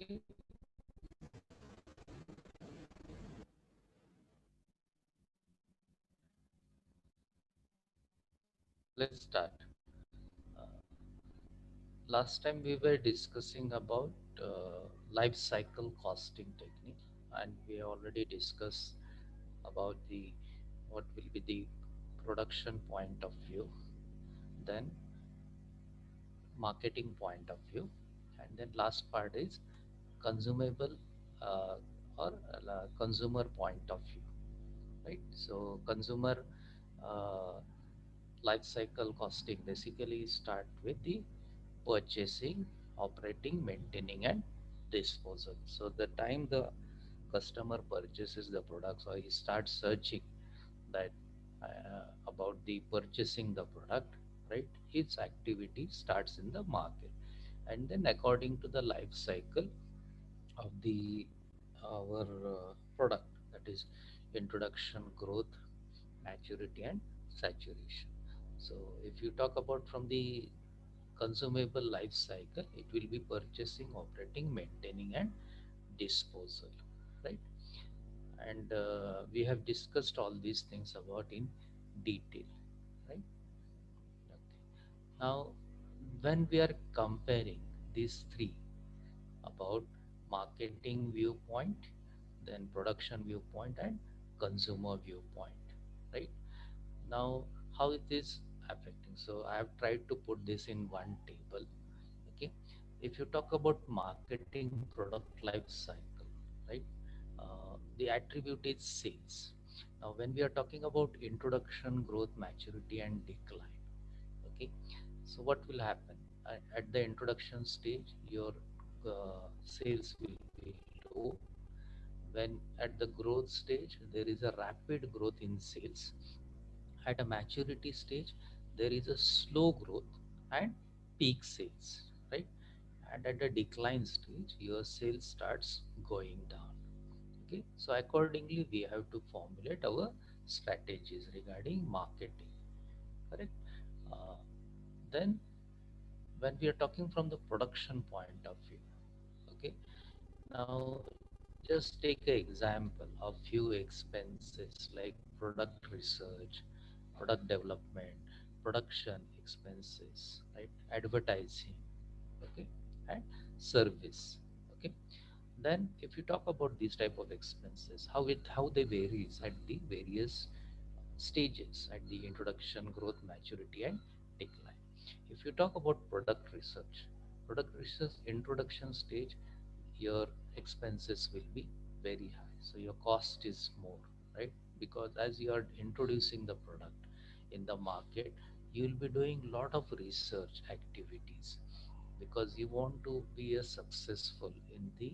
Okay. Let's start. Uh, Last time we were discussing about life cycle costing technique, and we already discussed about the what will be the production point of view, then marketing point of view, and then last part is consumable uh, or consumer point of view, right? So consumer uh, life cycle costing basically start with the purchasing, operating, maintaining, and disposal. So the time the customer purchases the products or he starts searching that about the purchasing the product, right? His activity starts in the market, and then according to the life cycle of the our product, that is introduction, growth, maturity, and saturation. So if you talk about from the consumable life cycle, it will be purchasing, operating, maintaining, and disposal, right? And we have discussed all these things about in detail, right? Okay. Now, when we are comparing these three about marketing viewpoint, then production viewpoint, and consumer viewpoint, right? Now, how it is affecting? So I have tried to put this in one table. Okay, if you talk about marketing product life cycle, right? The attribute is sales. Now, when we are talking about introduction, growth, maturity, and decline, okay, so what will happen at the introduction stage? Your sales will be low. When at the growth stage, there is a rapid growth in sales. At a maturity stage, there is a slow growth and peak sales, right? And at the decline stage, your sales starts going down. Okay, so accordingly, we have to formulate our strategies regarding marketing, correct? Uh, then, when we are talking from the production point of view, okay, now just take an example of few expenses like product research, product development, production expenses, right? Advertising, okay, and service, okay. Then, if you talk about these type of expenses, how they varies at the various stages at the introduction, growth, maturity, and decline. If you talk about product research introduction stage, your expenses will be very high. So your cost is more, right? Because as you are introducing the product in the market, you will be doing lot of research activities because you want to be a successful in the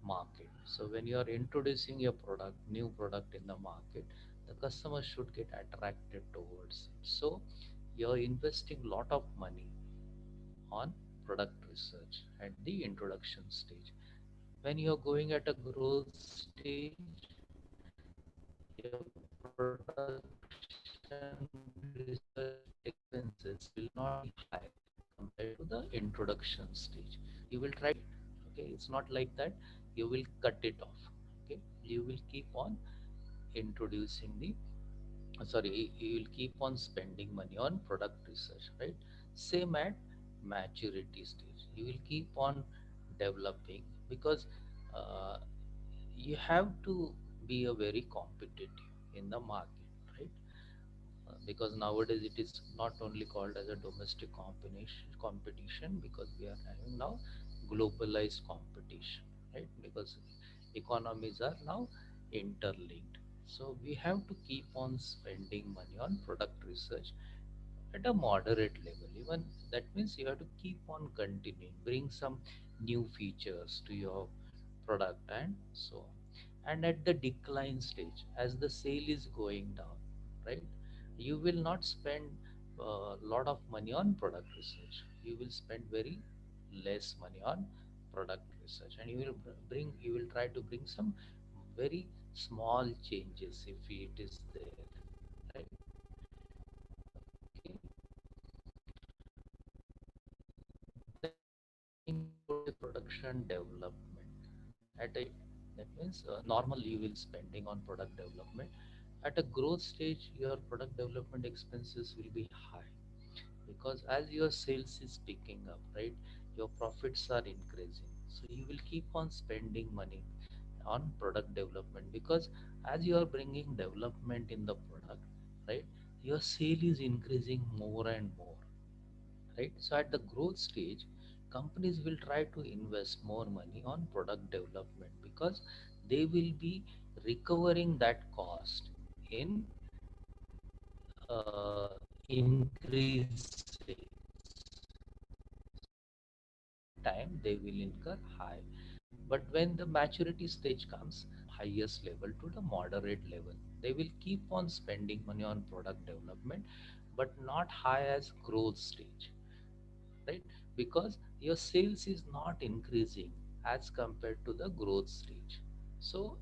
market. So when you are introducing your product, new product in the market, the customer should get attracted towards it. So you're investing lot of money on product research at the introduction stage. When you're going at a growth stage, your production research expenses will not be high compared to the introduction stage. You will try it, okay? It's not like that you will cut it off, okay? You will keep on introducing the sorry, you will keep on spending money on product research, right? Same at maturity stage, you will keep on developing because uh, you have to be a very competitive in the market, right? Because nowadays it is not only called as a domestic competition because we are having now globalized competition, right? Because economies are now interlinked, so we have to keep on spending money on product research at a moderate level. Even that means you have to keep on continuing, bring some new features to your product and so on. And at the decline stage, as the sale is going down, right, you will not spend a lot of money on product research. You will spend very less money on product research, and you will try to bring some very small changes if it is there, right? Okay. Then coming to the production development. At a that means normal you will spending on product development. At a growth stage, your product development expenses will be high because as your sales is picking up, right, your profits are increasing. So you will keep on spending money on product development because as you are bringing development in the product, right, your sale is increasing more and more, right? So at the growth stage, companies will try to invest more money on product development because they will be recovering that cost in increased sales. So at that time they will incur high. But when the maturity stage comes, highest level to the moderate level, they will keep on spending money on product development, but not high as growth stage, right? Because your sales is not increasing as compared to the growth stage. So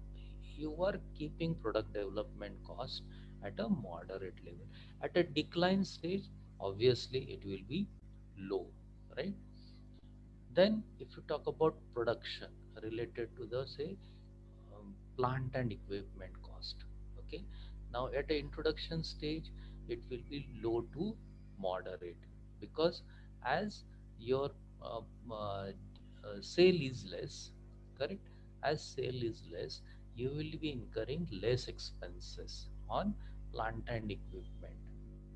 you are keeping product development cost at a moderate level. At a decline stage, obviously it will be low, right? Then if you talk about production related to the say plant and equipment cost, okay, now at the introduction stage it will be low to moderate because as your uh, uh, sale is less, correct, as sale is less you will be incurring less expenses on plant and equipment,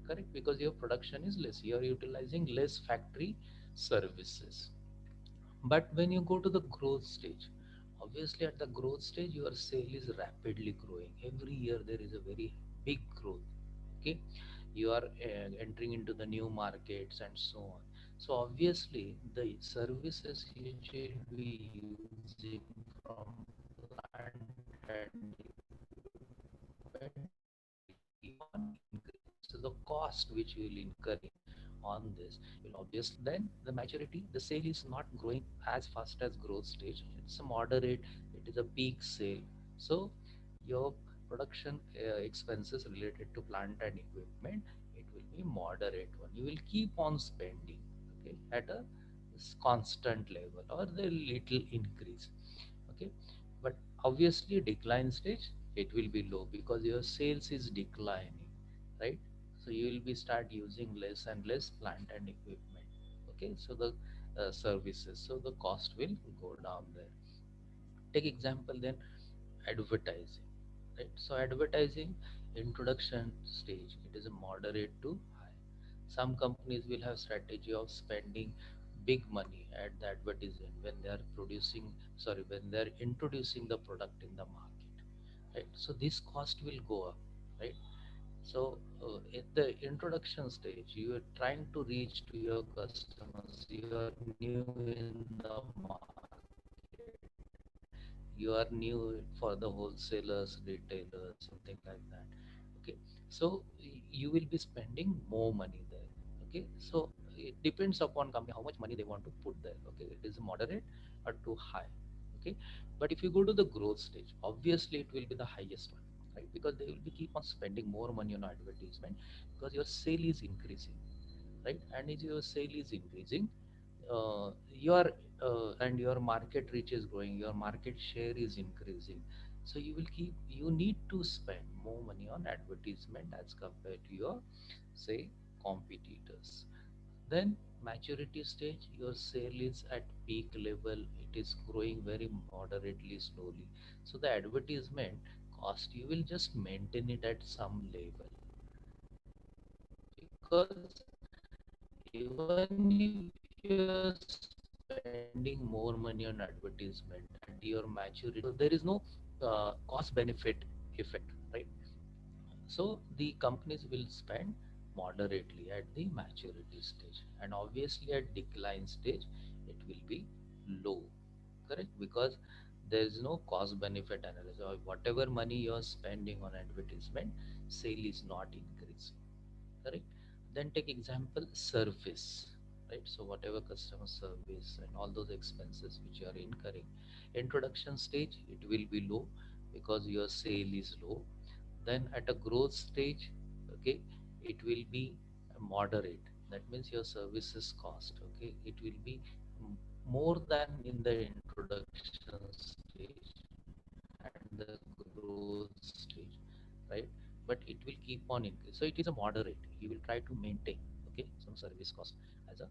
correct, because your production is less, you are utilizing less factory services. But when you go to the growth stage, obviously at the growth stage, your sale is rapidly growing. Every year there is a very big growth. Okay, you are entering into the new markets and so on. So obviously the services you should be using from plant and equipment will keep on increasing. So the cost which you will incurring on this will obviously then the maturity the sale is not growing as fast as growth stage, it's a moderate, it is a peak sale. So your production expenses related to plant and equipment, it will be moderate one, you will keep on spending, okay, at a constant level or the little increase, okay. But obviously decline stage it will be low because your sales is declining, right? So you will be start using less and less plant and equipment, okay. So the services, so the cost will go down there. Take example then advertising, right? So advertising introduction stage it is a moderate to high. Some companies will have strategy of spending big money at the advertising when they are producing, sorry, when they are introducing the product in the market, right? So this cost will go up, right? So at the introduction stage, you are trying to reach to your customers. You are new in the market. You are new for the wholesalers, retailers, something like that. Okay, so you will be spending more money there. Okay, so it depends upon company how much money they want to put there. Okay, it is moderate or too high. Okay, but if you go to the growth stage, obviously it will be the highest one, right? Because they will be keep on spending more money on advertisement because your sale is increasing, right? And if your sale is increasing, your and your market reach is growing, your market share is increasing. So you will keep, you need to spend more money on advertisement as compared to your say competitors. Then maturity stage, your sale is at peak level, it is growing very moderately slowly. So the advertisement cost you will just maintain it at some level because even if you are spending more money on advertisement at your maturity, so there is no cost benefit effect, right? So the companies will spend moderately at the maturity stage, and obviously at decline stage it will be low, correct? Because there is no cost benefit analysis, or whatever money you are spending on advertisement, sale is not increasing, correct? Then take example service, right? So whatever customer service and all those expenses which you are incurring, introduction stage it will be low because your sale is low. Then at a growth stage, okay, it will be moderate, that means your services cost, okay, it will be more than in the introduction stage, keep on increase. So it is a moderate. He will try to maintain, okay, some service cost as a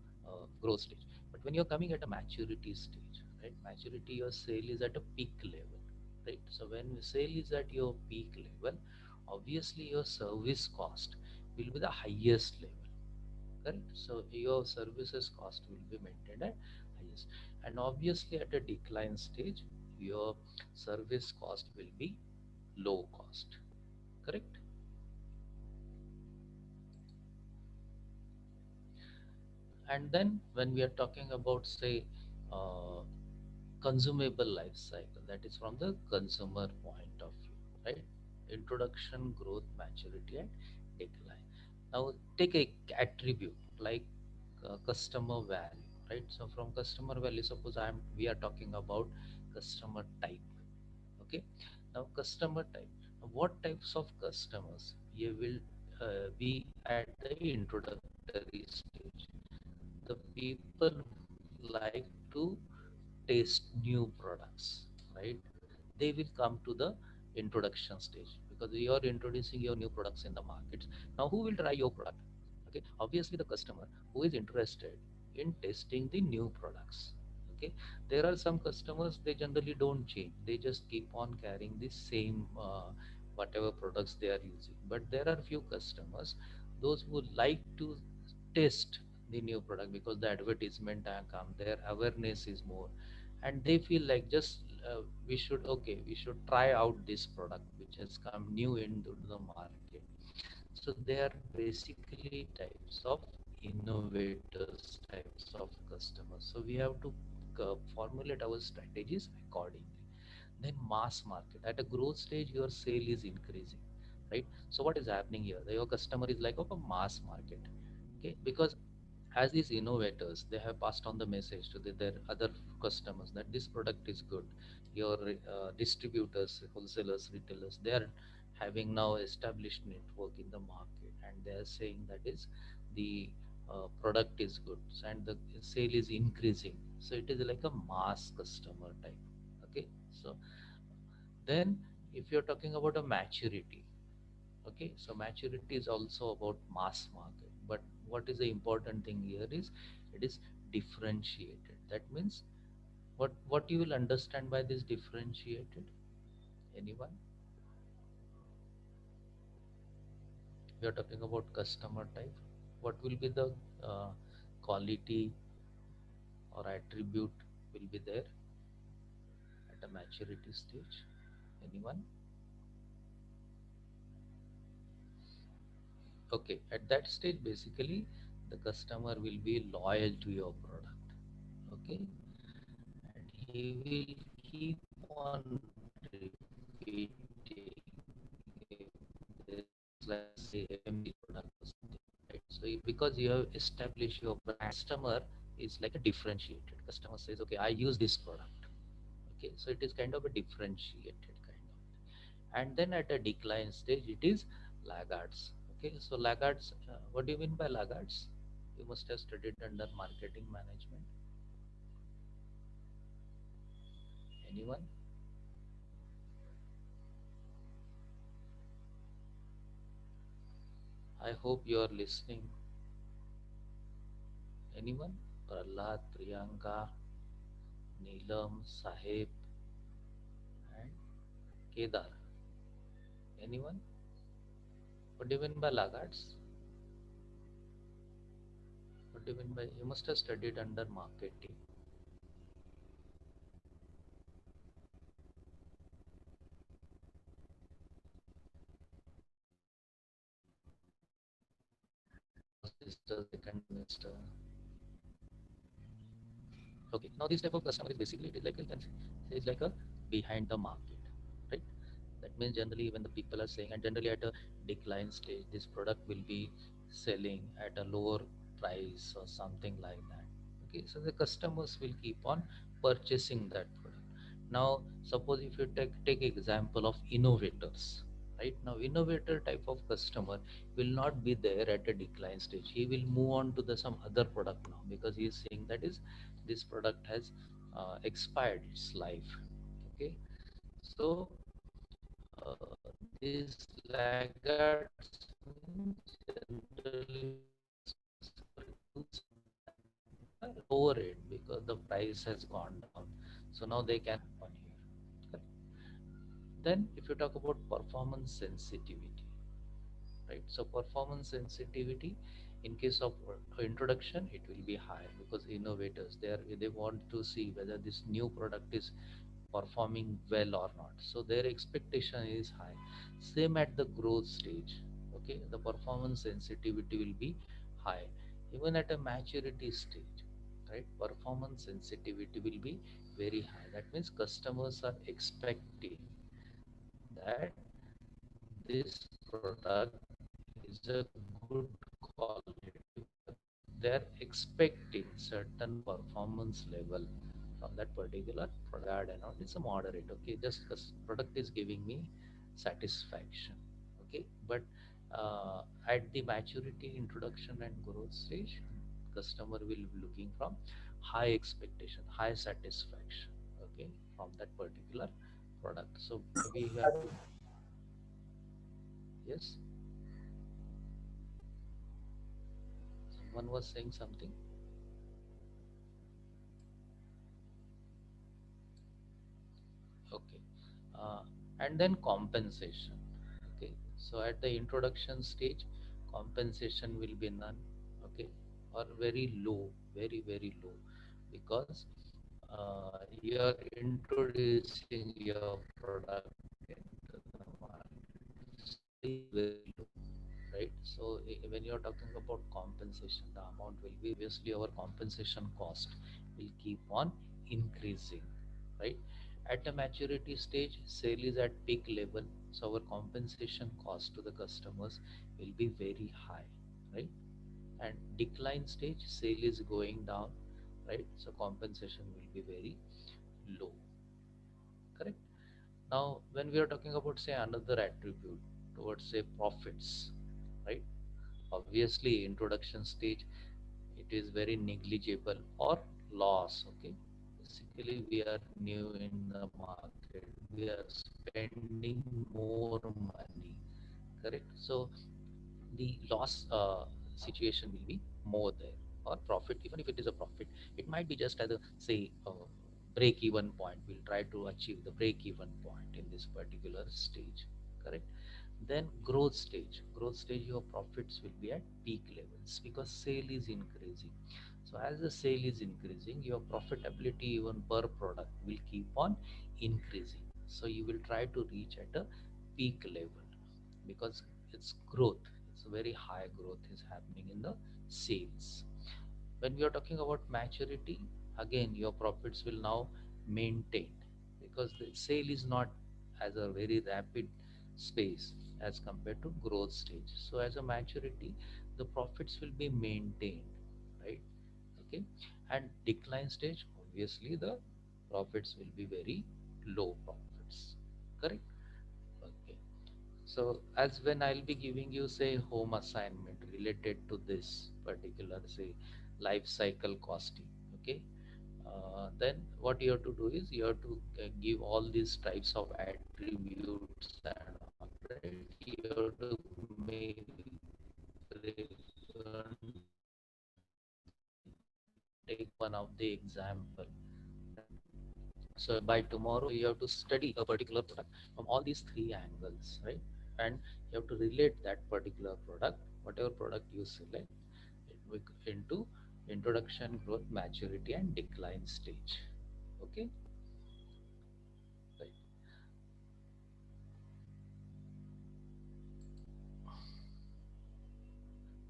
growth stage. But when you're coming at a maturity stage, right? Maturity, your sale is at a peak level, right? So when sale is at your peak level, obviously your service cost will be the highest level, correct? So your services cost will be maintained at highest, and obviously at a decline stage, your service cost will be low cost, correct? And then when we are talking about, say, uh, consumable life cycle, that is from the consumer point of view, right? Introduction, growth, maturity, and decline. Now take a attribute like customer value, right? So from customer value, suppose we are talking about customer type, okay? Now customer type, what types of customers you will be at the introductory stage? The people like to taste new products, right? They will come to the introduction stage because you are introducing your new products in the market. Now who will try your product? Okay, obviously the customer who is interested in testing the new products. Okay, there are some customers, they generally don't change, they just keep on carrying the same whatever products they are using. But there are few customers, those who like to test the new product because the advertisement come, their awareness is more, and they feel like just we should try out this product which has come new into the market. So they are basically types of innovators, types of customers. So we have to formulate our strategies accordingly. Then mass market, at a growth stage your sale is increasing, right? So what is happening here, your customer is like of a mass market, okay? Because as these innovators, they have passed on the message to their other customers that this product is good. Your distributors, wholesalers, retailers, they are having now established network in the market, and they are saying that is the product is good and the sale is increasing. So it is like a mass customer type, okay? So then if you're talking about a maturity, okay, so maturity is also about mass market, but what is the important thing here is it is differentiated. That means what you will understand by this differentiated? Anyone? We are talking about customer type. What will be the uh, quality or attribute will be there at a maturity stage? Anyone? Okay, at that stage basically the customer will be loyal to your product, okay, and he will keep on repeating if there is like say FMG product or something, right? So because you have established your brand, customer is like a differentiated customer says, okay, I use this product, okay, so it is kind of a differentiated kind of. And then at a decline stage it is laggards, okay? So laggards, what do you mean by laggards? You must have studied under marketing management. Anyone? I hope you are listening. Anyone? Prahlad, Priyanka, Neelam, Sahib, and Kedar. Anyone? What do you mean by laggards? What do you mean by, you must have studied under marketing. First semester, second semester. Okay, now this type of customer is basically it is like, you can say it's like a behind the market, right? That means generally when the people are saying, and generally at a decline stage, this product will be selling at a lower price or something like that. Okay, so the customers will keep on purchasing that product. Now, suppose if you take example of innovators, right? Now, innovator type of customer will not be there at a decline stage. He will move on to the some other product now because he is saying that is this product has expired its life. Okay, so uh, these laggards generally customer use a lower rate because the price has gone down. So now they can on here. Then if you talk about performance sensitivity, right? So performance sensitivity in case of introduction, it will be high because innovators they want to see whether this new product is performing well or not. So their expectation is high. Same at the growth stage. Okay, the performance sensitivity will be high. Even at a maturity stage, right? Performance sensitivity will be very high. That means customers are expecting that this product is a good quality. They're expecting certain performance level from that particular product and all. It's a moderate, okay, just because product is giving me satisfaction, okay. But at the maturity, introduction and growth stage, customer will be looking from high expectation, high satisfaction, okay, from that particular product. So maybe you have to, yes, someone was saying something. Okay. Uh, and then compensation. Okay. So at the introduction stage, compensation will be none. Okay. Or very low, very, very low. Because you are introducing your product into the market. So it is very low, right? So when you're talking about compensation, the amount will be obviously our compensation cost will keep on increasing, right? At a maturity stage, sale is at peak level, so our compensation cost to the customers will be very high, right? And decline stage, sale is going down, right? So compensation will be very low, correct? Now, when we are talking about say another attribute towards say profits, right? Obviously, introduction stage it is very negligible or loss. Okay, basically we are new in the market. We are spending more money. Correct. So the loss situation will be more there, or profit, even if it is a profit, it might be just as a say break even point. We'll try to achieve the break even point in this particular stage, correct? Then growth stage your profits will be at peak levels because sale is increasing. So as the sale is increasing, your profitability even per product will keep on increasing. So you will try to reach at a peak level because it's growth. It's a very high growth is happening in the sales. When we are talking about maturity, again your profits will now maintain because the sale is not as a very rapid space as compared to growth stage. So as a maturity, the profits will be maintained, right? Okay. And decline stage, obviously the profits will be very low profits, correct? Okay. So as when I'll be giving you say home assignment related to this particular say life cycle costing, okay, then what you have to do is you have to give all these types of attributes and all, right? You have to make take one of the example. So by tomorrow you have to study a particular product from all these three angles, right? And you have to relate that particular product, whatever product you select, into introduction, growth, maturity, and decline stage. Okay, right.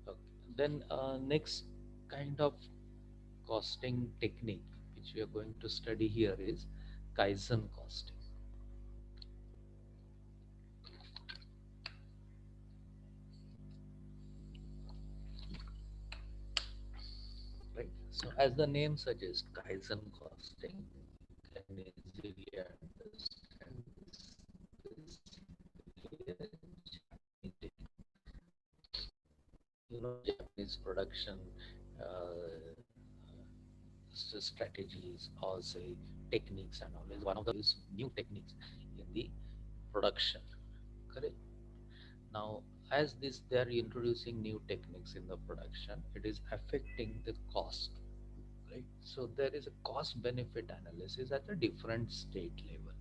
Okay. Then next kind of costing technique which we are going to study here is Kaizen costing, right? So as the name suggests, Kaizen costing can easily understand this basically a Japanese Japanese production uh, strategies or say techniques and all is one of the new techniques in the production, correct? Now as this they are introducing new techniques in the production, it is affecting the cost, right? So there is a cost benefit analysis at a different state level.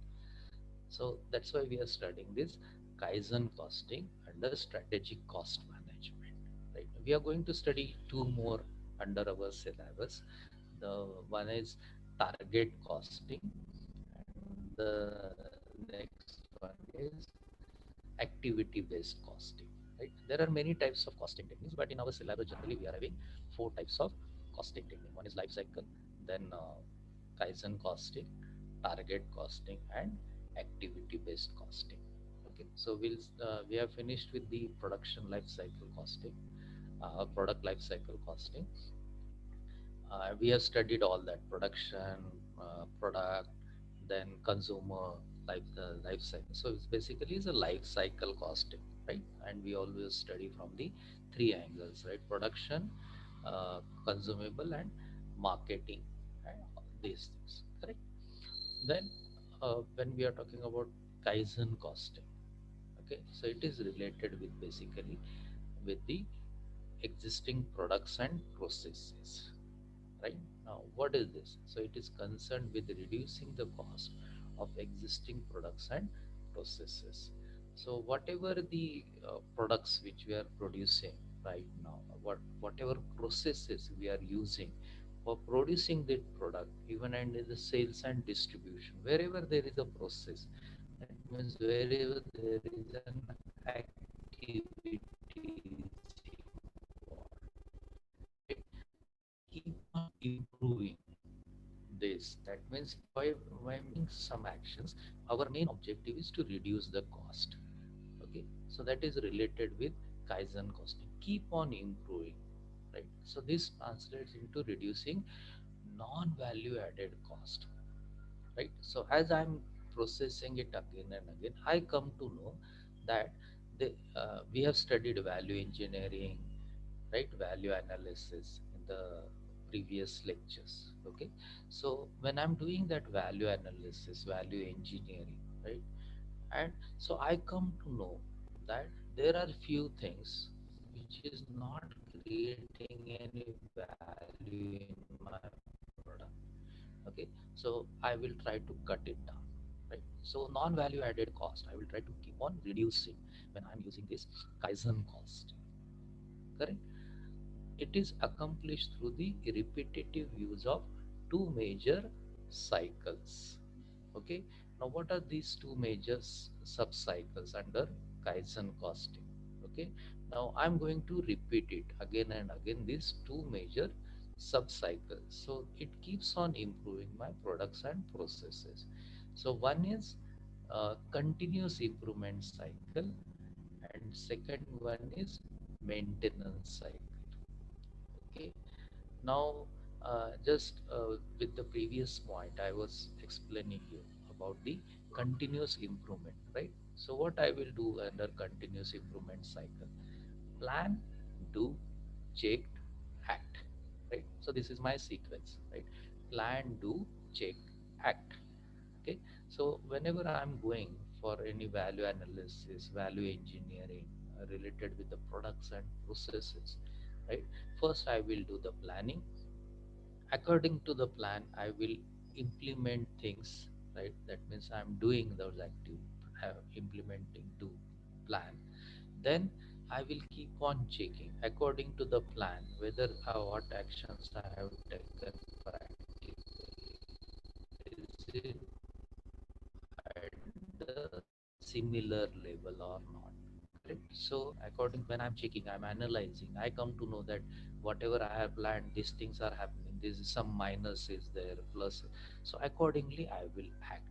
So that's why we are studying this Kaizen costing under strategic cost management. Right? We are going to study two more under our syllabus. The one is target costing, and the next one is activity based costing. Right? There are many types of costing techniques, but in our syllabus generally we are having four types of costing technique. One is life cycle, then Kaizen costing, target costing, and activity based costing. Okay, so we have finished with the production life cycle costing, product life cycle costing. We have studied all that production, product, then consumer life cycle. So it's basically is a life cycle costing, right? And we always study from the three angles, right? Production, consumable, and marketing, and these things, correct? Then when we are talking about Kaizen costing, okay, so it is related with basically with the existing products and processes, right? Now, what is this? So it is concerned with reducing the cost of existing products and processes. So whatever the products which we are producing right now, whatever processes we are using for producing that product, even and in the sales and distribution, wherever there is a process, that means wherever there is an activity involved, right? Keep on improving this. That means by making some actions, our main objective is to reduce the cost. Okay, so that is related with Kaizen costing. Keep on improving, right? So this translates into reducing non-value added cost, right? So as I'm processing it again and again, I come to know that we have studied value engineering, right? Value analysis in the previous lectures. Okay, so when I'm doing that value analysis, value engineering, right? And so I come to know that there are few things which is not creating any value in my product. Okay, so I will try to cut it down, right? So non-value added cost I will try to keep on reducing when I'm using this Kaizen cost, correct? It is accomplished through the repetitive use of two major cycles. Okay, now what are these two major sub-cycles under Kaizen costing? Okay, now I'm going to repeat it again and again, these two major sub-cycles. So it keeps on improving my products and processes. So one is continuous improvement cycle, and second one is maintenance cycle. Okay, now just with the previous point I was explaining you about the continuous improvement, right? So what I will do under continuous improvement cycle: plan, do, check, act, right? So this is my sequence, right? Plan, do, check, act. Okay, so whenever I'm going for any value analysis, value engineering related with the products and processes, right? First, I will do the planning. According to the plan, I will implement things, right? That means I'm doing those implementing to plan. Then I will keep on checking according to the plan whether what actions I have taken practically. Is it at the similar level or not? Correct. So according when I'm checking, I'm analyzing, I come to know that whatever I have planned, these things are happening. This is some minus is there, plus. So accordingly, I will act.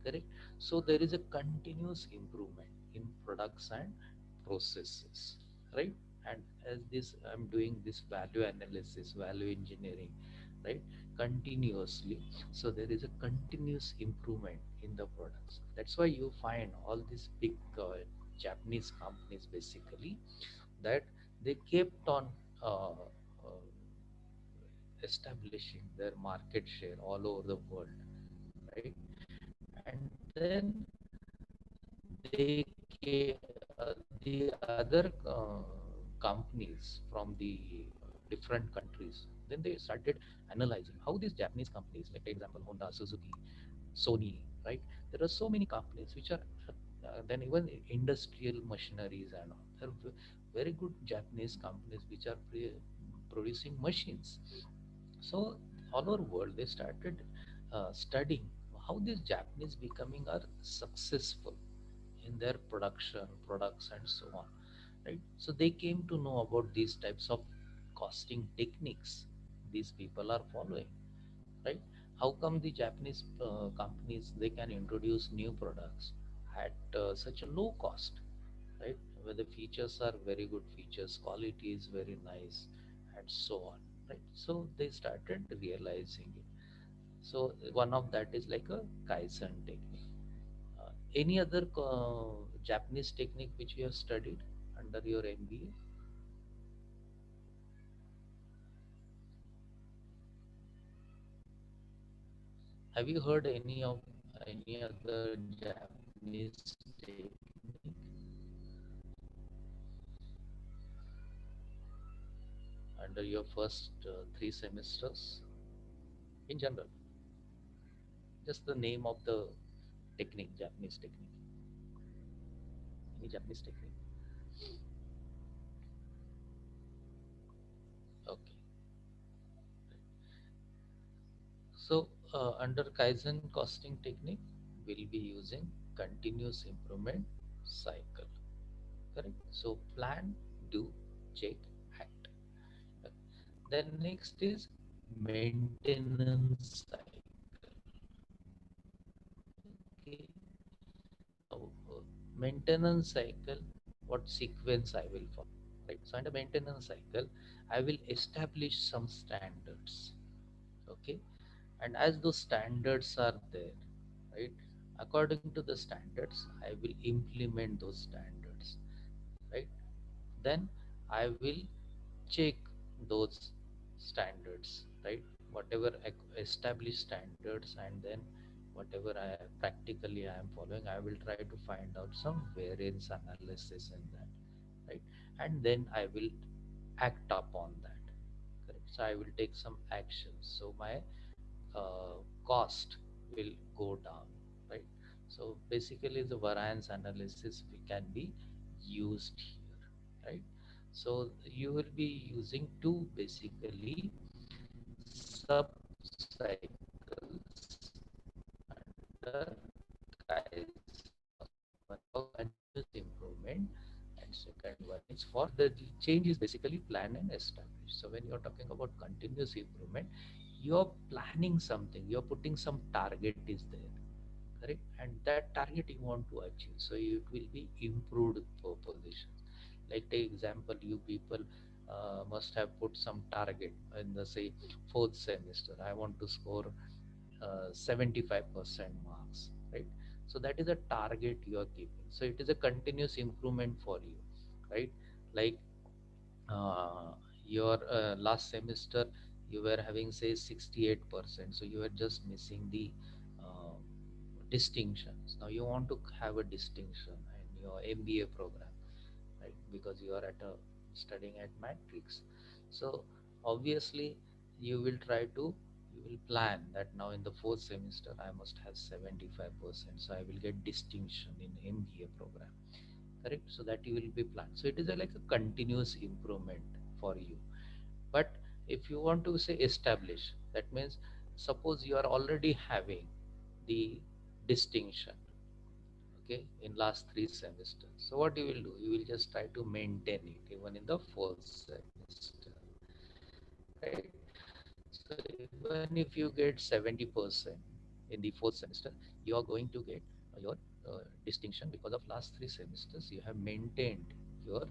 Correct. So there is a continuous improvement in products and processes, right? And as this, I'm doing this value analysis, value engineering, right? Continuously. So there is a continuous improvement in the products. That's why you find all these big Japanese companies basically that they kept on establishing their market share all over the world, right? And then they the other companies from the different countries, then they started analyzing how these Japanese companies, like for example Honda, Suzuki, Sony, right? There are so many companies which are then even industrial machineries and all. There are very good Japanese companies which are producing machines. So all over world they started studying how these Japanese becoming are successful in their production, products, and so on. Right. So they came to know about these types of costing techniques these people are following. Right. How come the Japanese companies they can introduce new products at such a low cost? Right, where the features are very good features, quality is very nice, and so on. Right, so they started realizing it. So one of that is like a Kaizen technique. Any other Japanese technique which you have studied under your MBA? Have you heard any other Japanese technique under your first 3 semesters in general? Just the name of the technique, Japanese technique, any Japanese technique. Okay. So under Kaizen costing technique, we'll be using continuous improvement cycle. Correct. So plan, do, check, act. Then next is maintenance cycle. Okay. Now, maintenance cycle, what sequence I will follow. Right. So under maintenance cycle, I will establish some standards. Okay. And as those standards are there, right, according to the standards I will implement those standards, right? Then I will check those standards, right? Whatever established standards, and then whatever I practically I am following, I will try to find out some variance analysis in that, right? And then I will act upon that. Correct. So I will take some actions. So my cost will go down, right? So basically the variance analysis we can be used here, right? So you will be using two basically sub cycles under Kaizen. One for continuous improvement, and second one is for the change is basically plan and establish. So when you're talking about continuous improvement, you're planning something, you're putting some target is there, correct? And that target you want to achieve. So it will be improved positions. Like take example, you people must have put some target in the say fourth semester. I want to score 75% marks, right? So that is a target you are keeping. So it is a continuous improvement for you, right? Like uh, your last semester you were having say 68%, so you were just missing the uh, distinctions. Now you want to have a distinction in your MBA program, right? Because you are at a studying at matrix. So obviously you will try to, you will plan that now in the fourth semester I must have 75%, so I will get distinction in MBA program, correct? So that you will be planned. So it is a, like a continuous improvement for you. But if you want to say establish, that means suppose you are already having the distinction, okay, in last 3 semesters. So what you will do, you will just try to maintain it even in the fourth semester, right? So even if you get 70% in the fourth semester, you are going to get your distinction because of last 3 semesters you have maintained your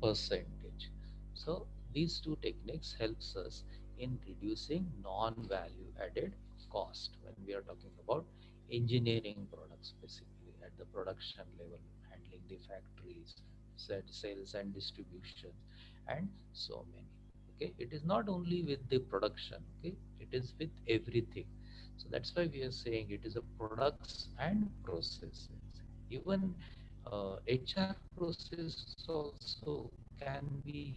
percentage. So these two techniques helps us in reducing non-value added cost when we are talking about engineering products, basically at the production level, handling the factories, set sales and distribution, and so many. Okay, it is not only with the production, okay, it is with everything. So that's why we are saying it is a products and processes. Even HR process also can be,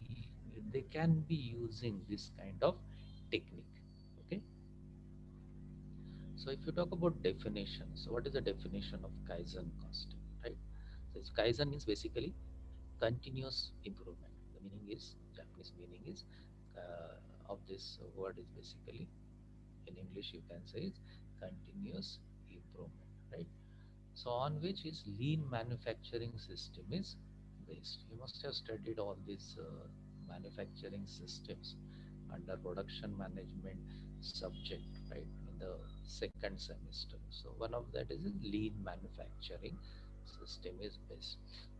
they can be using this kind of technique. Okay. So if you talk about definition, so what is the definition of Kaizen costing, right? So Kaizen means basically continuous improvement. The meaning is, Japanese meaning is, of this word is basically, in English you can say it's continuous improvement, right? So on which is lean manufacturing system is based. You must have studied all these manufacturing systems under production management subject, right, in the second semester. So one of that is lean manufacturing system is based.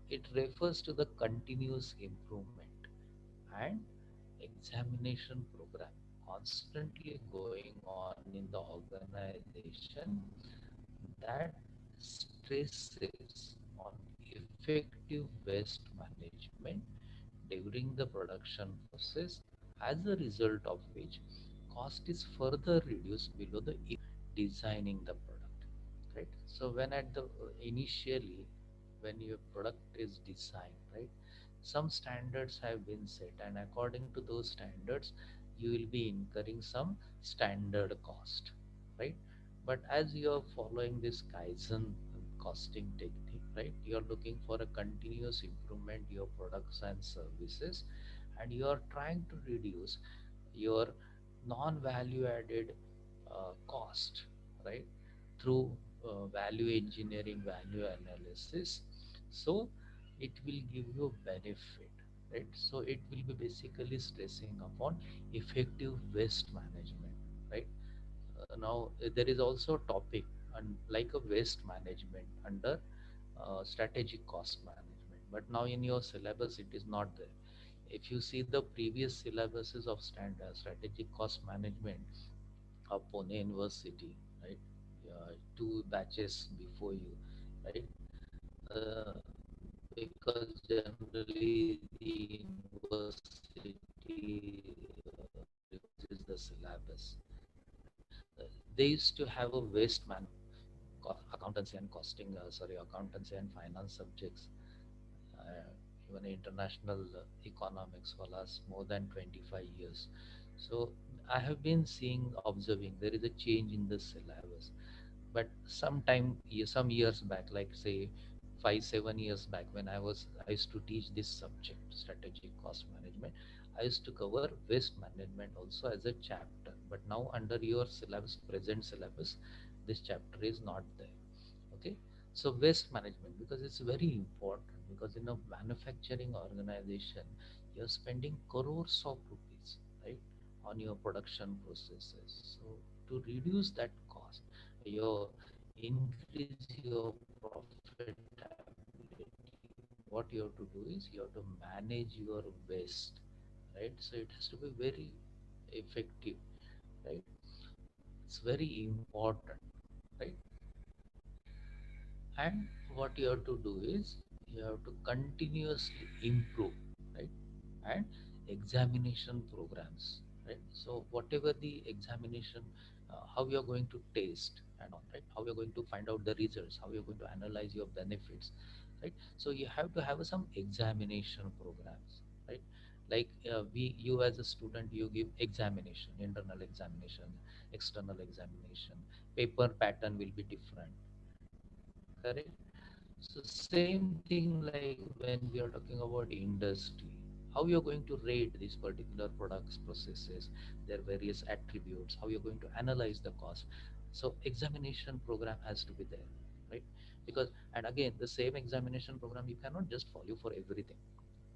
It refers to the continuous improvement and examination program constantly going on in the organization that stresses on effective waste management during the production process, as a result of which cost is further reduced below the designing the product, right? So when at the initially, when your product is designed, right, some standards have been set, and according to those standards you will be incurring some standard cost, right? But as you are following this Kaizen costing technique, right, you are looking for a continuous improvement your products and services, and you are trying to reduce your non-value added cost, right, through value engineering, value analysis. So it will give you benefit, right? So it will be basically stressing upon effective waste management, right? Now there is also a topic and like a waste management under strategic cost management, but now in your syllabus it is not there. If you see the previous syllabuses of strategic cost management of Pune University, right? Two batches before you, right? Uh, because generally the university revises the syllabus. They used to have a waste man accountancy and costing, accountancy and finance subjects, even international economics for last more than 25 years. So I have been seeing, observing there is a change in the syllabus. But some years back, like say 5 7 years back, when I used to teach this subject, strategic cost management, I used to cover waste management also as a chapter. But now under your syllabus, present syllabus, this chapter is not there. Okay. So waste management, because it's very important, because in a manufacturing organization you're spending crores of rupees, right, on your production processes. So to reduce that cost, your increase your profitability, what you have to do is you have to manage your waste, right? So it has to be very effective, right? It's very important, right? And what you have to do is you have to continuously improve, right? And examination programs, right? So whatever the examination, how you are going to test and all, right, how you are going to find out the results, how you are going to analyze your benefits, right? So you have to have some examination programs, right? Like we you as a student, you give examination, internal examination, external examination, paper pattern will be different, correct? So same thing like when we are talking about industry, how you're going to rate these particular products, processes, their various attributes, how you're going to analyze the cost. So examination program has to be there, right? Because, and again, the same examination program you cannot just follow for everything,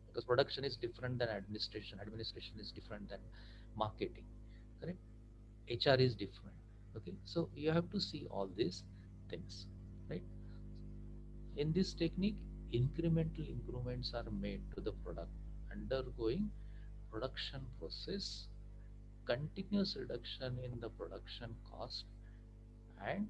because production is different than administration, administration is different than marketing, correct? HR is different. Okay, so you have to see all these things, right? In this technique, incremental improvements are made to the product undergoing production process, continuous reduction in the production cost, and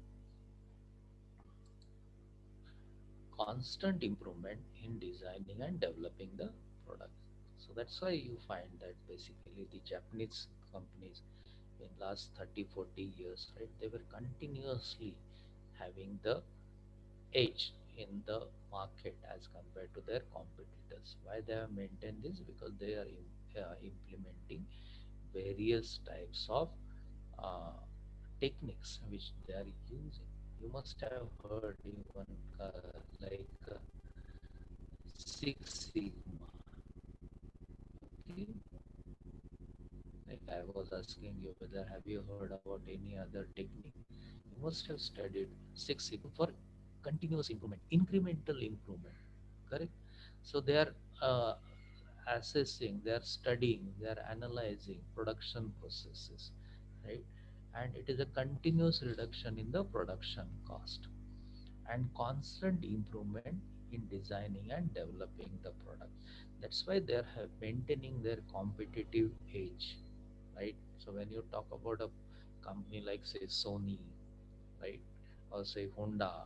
constant improvement in designing and developing the product. So that's why you find that basically the Japanese companies in last 30 40 years, right, they were continuously having the edge in the market as compared to their competitors. Why they have maintained this? Because they are implementing various types of uh, techniques which they are using. You must have heard even like Six Sigma. Okay, like I was asking you whether have you heard about any other technique? You must have studied Six Sigma for continuous improvement, incremental improvement. Correct. So they are uh, assessing, they are studying, they are analyzing production processes, right? And it is a continuous reduction in the production cost and constant improvement in designing and developing the product. That's why they are maintaining their competitive edge, right? So when you talk about a company like say Sony, right, or say Honda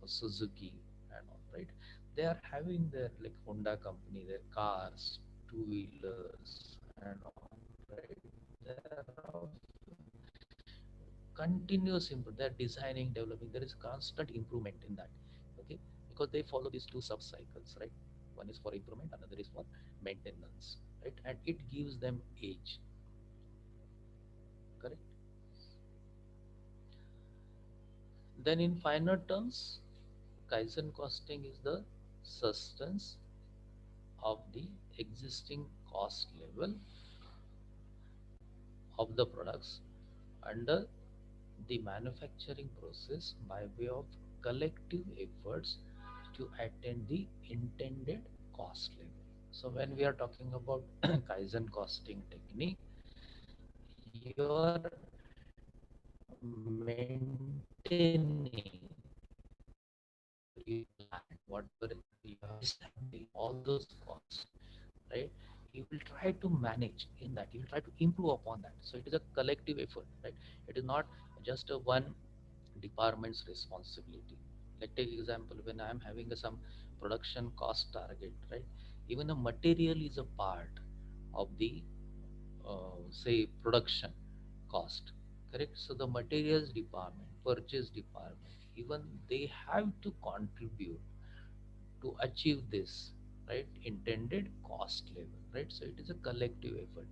or Suzuki and all, right, they are having their like Honda company, their cars, two wheelers and all, right. They are of continuous improvement. They're designing, developing. There is constant improvement in that. Okay, because they follow these two sub cycles, right? One is for improvement, another is for maintenance, right? And it gives them age, correct? Then, in finer terms, Kaizen costing is the substance of the existing cost level of the products under the manufacturing process by way of collective efforts to attain the intended cost level. So when we are talking about Kaizen costing technique, you are maintaining your plan, whatever you have established, all those costs, right? You will try to manage in that. You will try to improve upon that. So it is a collective effort, right? It is not just a one department's responsibility. Like take example when I am having some production cost target, right? Even a material is a part of the say production cost, correct? So the materials department, purchase department, even they have to contribute to achieve this, right, intended cost level, right? So it is a collective effort.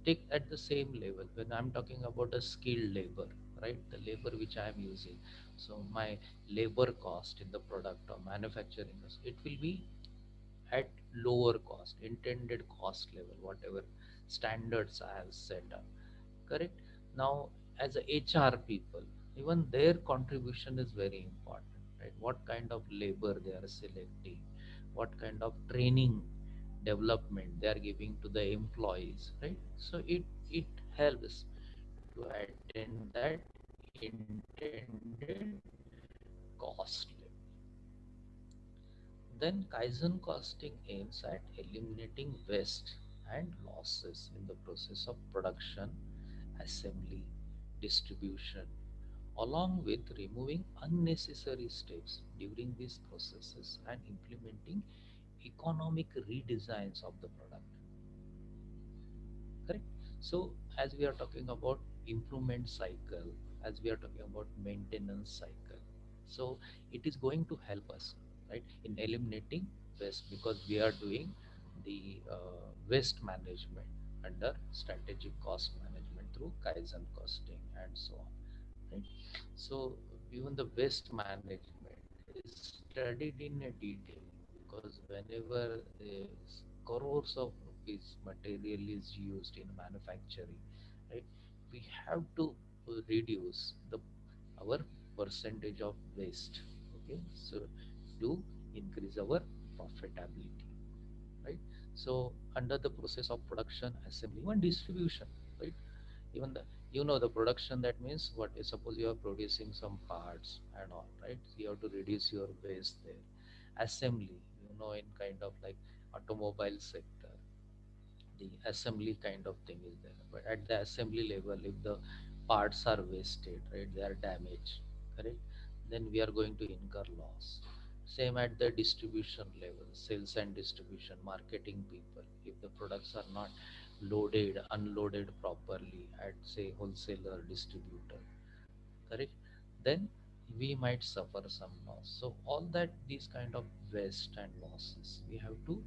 Take at the same level when I'm talking about a skilled labor, right, the labor which I am using. So my labor cost in the product or manufacturing cost, it will be at lower cost, intended cost level, whatever standards I have set up, correct? Now as a HR people, even their contribution is very important, right? What kind of labor they are selecting, what kind of training development they are giving to the employees, right? So it helps to attain that intended cost level. Then Kaizen costing aims at eliminating waste and losses in the process of production, assembly, distribution, along with removing unnecessary steps during these processes and implementing economic redesigns of the product, correct? So as we are talking about improvement cycle, as we are talking about maintenance cycle, so it is going to help us, right, in eliminating waste, because we are doing the waste management under strategic cost management through Kaizen costing and so on, right? So even the waste management is studied in a detail, because whenever crores of rupees material is used in manufacturing, right, we have to reduce the our percentage of waste. Okay, so to increase our profitability, right? So under the process of production, assembly, and distribution, right? Even the, you know, the production, that means what is, suppose you are producing some parts and all, right? You have to reduce your waste there. Assembly, you know, in kind of like automobile sector, the assembly kind of thing is there, but at the assembly level, if the parts are wasted, right, they are damaged, correct, then we are going to incur loss. Same at the distribution level, sales and distribution, marketing people, if the products are not loaded, unloaded properly at say wholesaler, distributor, correct, then we might suffer some loss. So all that, these kind of waste and losses, we have to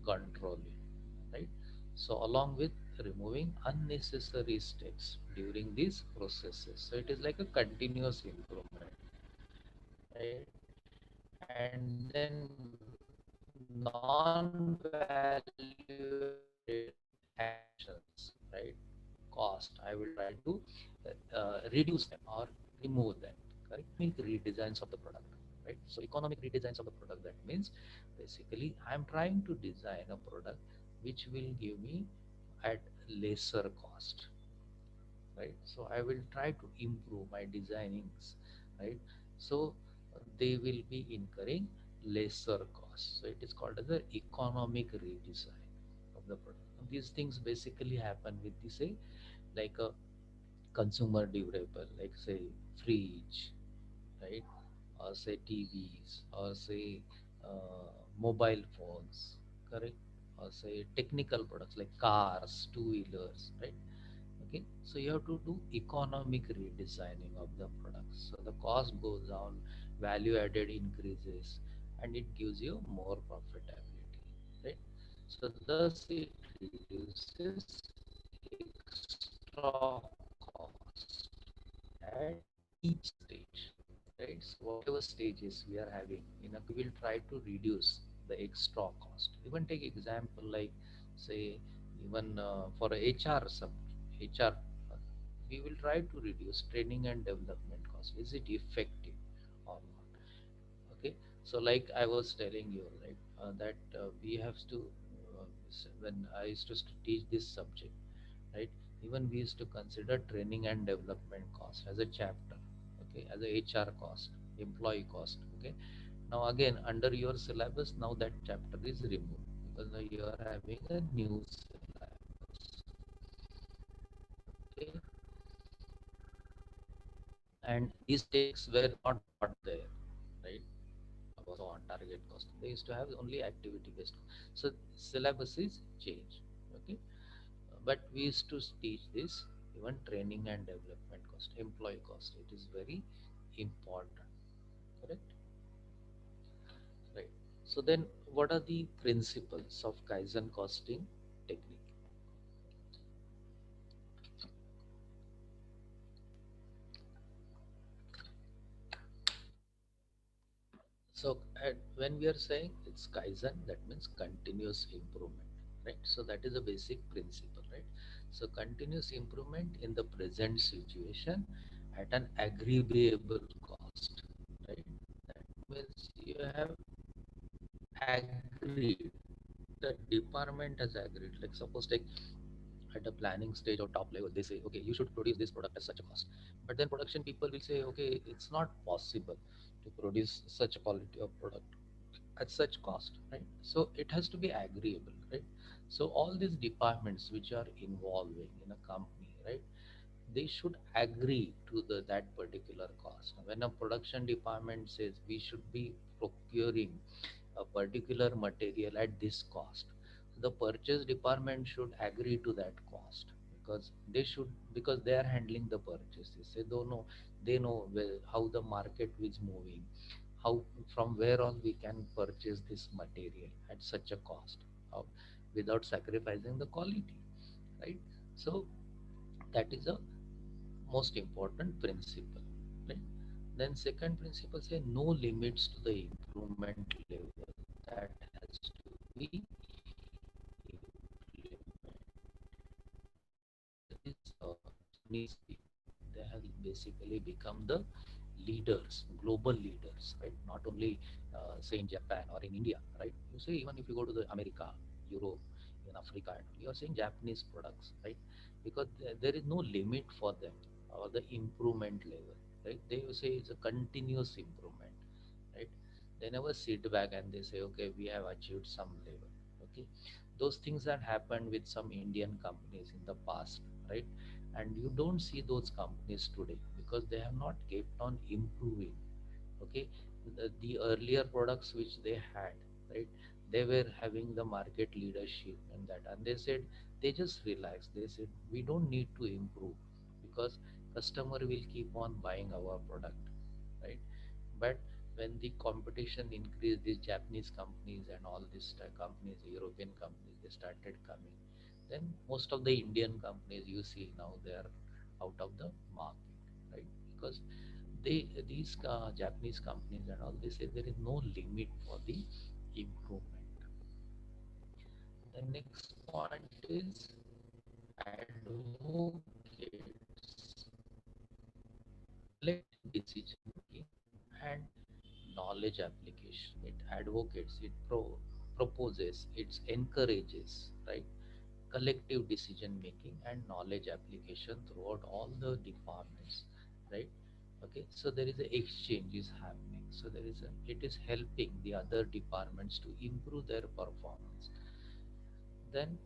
control it, right? So along with removing unnecessary steps during these processes, so it is like a continuous improvement, right? And then non-value added actions, right? Cost, I will try to reduce them or remove them, correct? Redesigns of the product, right? So economic redesigns of the product, that means basically I'm trying to design a product which will give me at lesser cost, right? So I will try to improve my designings, right? So they will be incurring lesser cost, so it is called as the economic redesign of the product. These things basically happen with the, say, like a consumer durable, like say fridge, right? Or say TVs, or say mobile phones, correct? Or say technical products like cars, two-wheelers, right? Okay, so you have to do economic redesigning of the products. So the cost goes down, value added increases, and it gives you more profitability, right? So thus it reduces extra cost at each stage, right? So whatever stages we are having, we will try to reduce the extra cost. Even take example like, say, even for HR sub HR, uh, we will try to reduce training and development cost. Is it effective or not? Okay, so like I was telling you, right, that we have to when I used to teach this subject, right, even we used to consider training and development cost as a chapter, okay, as a HR cost, employee cost, okay. Now again, under your syllabus, now that chapter is removed because now you are having a new syllabus, okay. And these takes were not taught there, right? Also on target cost, they used to have only activity based. So syllabus is changed, okay. But we used to teach this, even training and development cost, employee cost, it is very important, correct? Right. So then what are the principles of Kaizen costing technique? So when we are saying it's Kaizen, that means continuous improvement, right? So that is a basic principle, right? So continuous improvement in the present situation at an agreeable cost, right? That means you have agreed, the department has agreed. Like suppose take at the planning stage or top level, they say, okay, you should produce this product at such a cost. But then production people will say, okay, it's not possible to produce such a quality of product at such cost, right? So it has to be agreeable, right? So all these departments which are involving in a company, right, they should agree to that particular cost. When a production department says we should be procuring a particular material at this cost, the purchase department should agree to that cost, because they should, because they are handling the purchases. They don't know, they know how the market is moving, how, from where all we can purchase this material at such a cost, how, without sacrificing the quality, right? So that is a most important principle, right? Then second principle say no limits to the improvement level that has to be implemented. This Japanese people, they have basically become the leaders, global leaders, right? Not only say in Japan or in India, right? You say even if you go to the America, Europe, in Africa, and you are seeing Japanese products, right? Because there is no limit for them or the improvement level, right? They say it's a continuous improvement, right? They never sit back and they say, okay, we have achieved some level, okay. Those things that happened with some Indian companies in the past, right? And you don't see those companies today because they have not kept on improving, okay. The earlier products which they had, right, they were having the market leadership and that, and they said, they just relaxed, they said we don't need to improve, because customer will keep on buying our product, right? But when the competition increased, these Japanese companies and all these companies, European companies, they started coming. Then most of the Indian companies you see now, they are out of the market, right? Because these Japanese companies and all, they say there is no limit for the improvement. The next point is advocates collective decision making and knowledge application. It advocates, it proposes, it encourages, right? Collective decision making and knowledge application throughout all the departments, right? Okay, so there is a exchange is happening. So there is a, it is helping the other departments to improve their performance. Then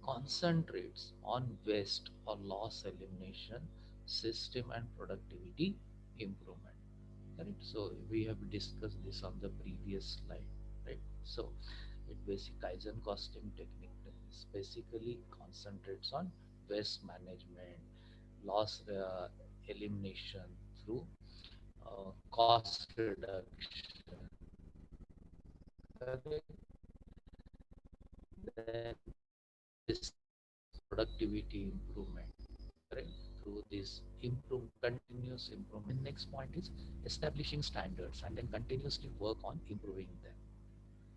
concentrates on waste or loss elimination, system and productivity improvement. Correct. So we have discussed this on the previous slide, right? So it basic Kaizen costing technique is basically concentrates on waste management, loss elimination through cost reduction. Correct. Then system and productivity improvement. Correct. Through this improve continuous improvement. Next point is establishing standards and then continuously work on improving them.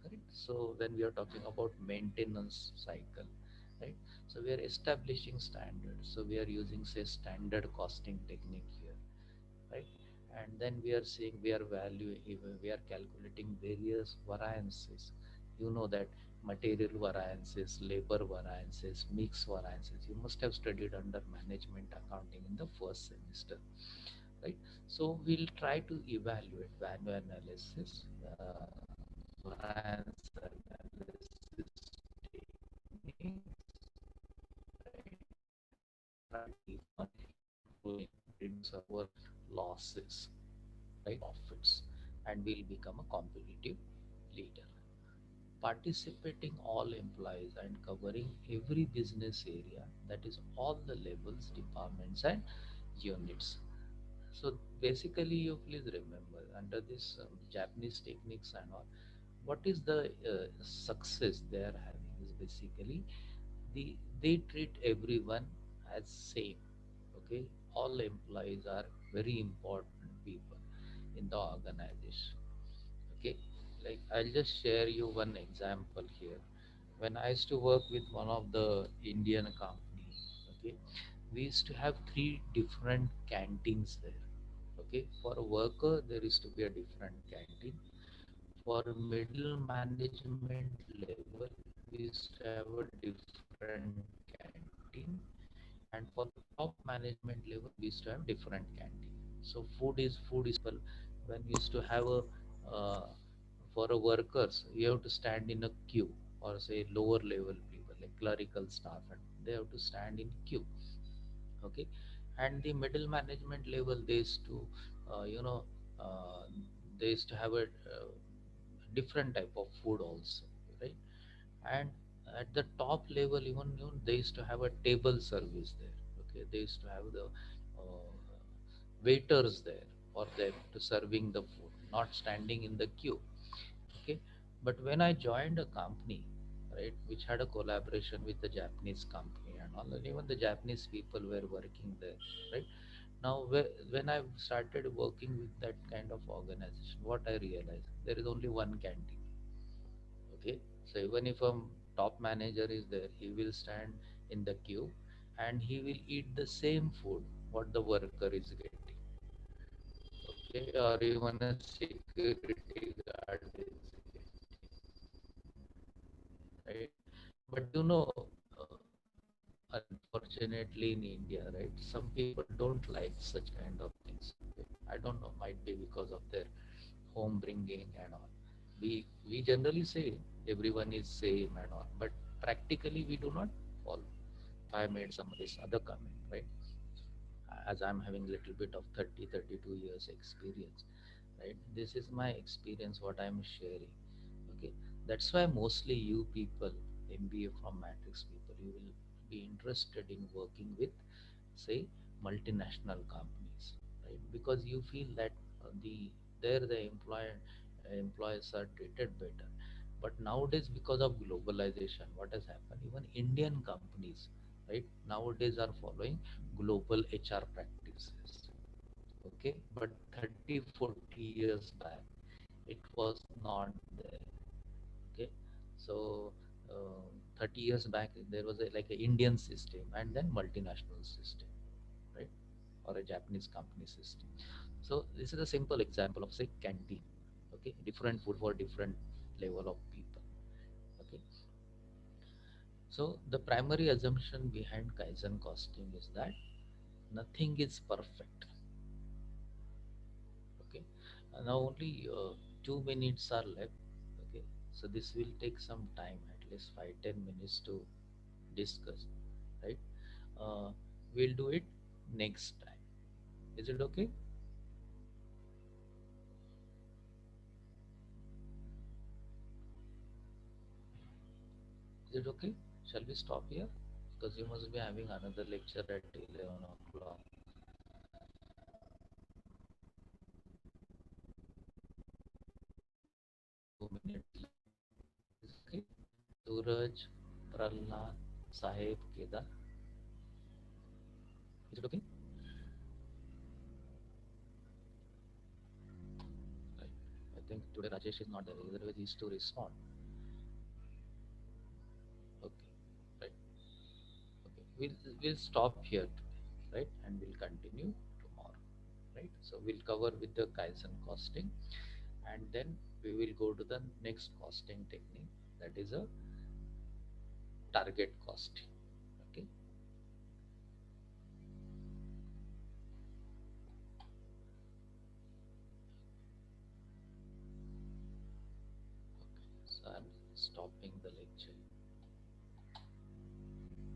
Correct. So when we are talking about maintenance cycle, right? So we are establishing standards. So we are using say standard costing technique here, right? And then we are seeing we are calculating various variances. You know that material variances, labor variances, mix variances. You must have studied under management accounting in the first semester, right? So we'll try to evaluate value analysis, variance analysis techniques, right? Try to improving, reduce our losses, right? Profits, and we'll become a competitive leader. Participating all employees and covering every business area, that is all the levels, departments, and units. So basically, you please remember under this Japanese techniques and all, what is the success they are having is basically they treat everyone as same. Okay, all employees are very important people in the organization. Okay, like I'll just share you one example here. When I used to work with one of the Indian company, okay, we used to have three different canteens there. Okay, for a worker there is to be a different canteen. For middle management level we used to have a different canteen, and for the top management level we used to have different canteen. So food is when we used to have a for a workers you have to stand in a queue, or say lower level people like clerical staff, and they have to stand in queue. Okay, and the middle management level they used to uh, they used to have a different type of food also, right? And at the top level even they used to have a table service there. Okay, they used to have the waiters there for them to serving the food, not standing in the queue. Okay, but when I joined a company, right, which had a collaboration with the Japanese company and all, and even the Japanese people were working there, right? Now when I started working with that kind of organization, what I realized, there is only one canteen. Okay, so even if a top manager is there, he will stand in the queue and he will eat the same food what the worker is getting. Okay, or even a security guard is getting, right? But uh, unfortunately in India, right, some people don't like such kind of things. Okay? I don't know, might be because of their home bringing and all. We generally say everyone is same and all, but practically we do not follow. I made some of this other comment, right? As I'm having a little bit of 32 years experience, right? This is my experience, what I'm sharing. Okay, that's why mostly you people, MBA from Matrix people, you will be interested in working with, say, multinational companies, right? Because you feel that the There the employees are treated better. But nowadays, because of globalization, what has happened, even Indian companies, right, nowadays are following global HR practices. Okay, but 30, 40 years back it was not there. Okay, so 30 years back there was a, like an Indian system and then multinational system, right, or a Japanese company system. So this is a simple example of, say, canteen. Okay, different food for different level of people. Okay, so the primary assumption behind Kaizen costing is that nothing is perfect. Okay, now only 2 minutes are left. Okay, so this will take some time, at least 5-10 minutes to discuss, right? uh, we'll do it next time. Is it okay? Is it okay? Shall we stop here? Because you must be having another lecture at 11 o'clock. 2 minutes left. Is it okay? Suraj, Prahlad, Sahib, Kedar. Is it okay? Right. I think today Rajesh is not there. Otherwise, he is to respond. Okay. Right. Okay. We'll stop here today, right? And we'll continue tomorrow. Right. So we'll cover with the Kaizen costing, and then we will go to the next costing technique, that is a target costing. Okay. Okay. So I'm stopping the lecture.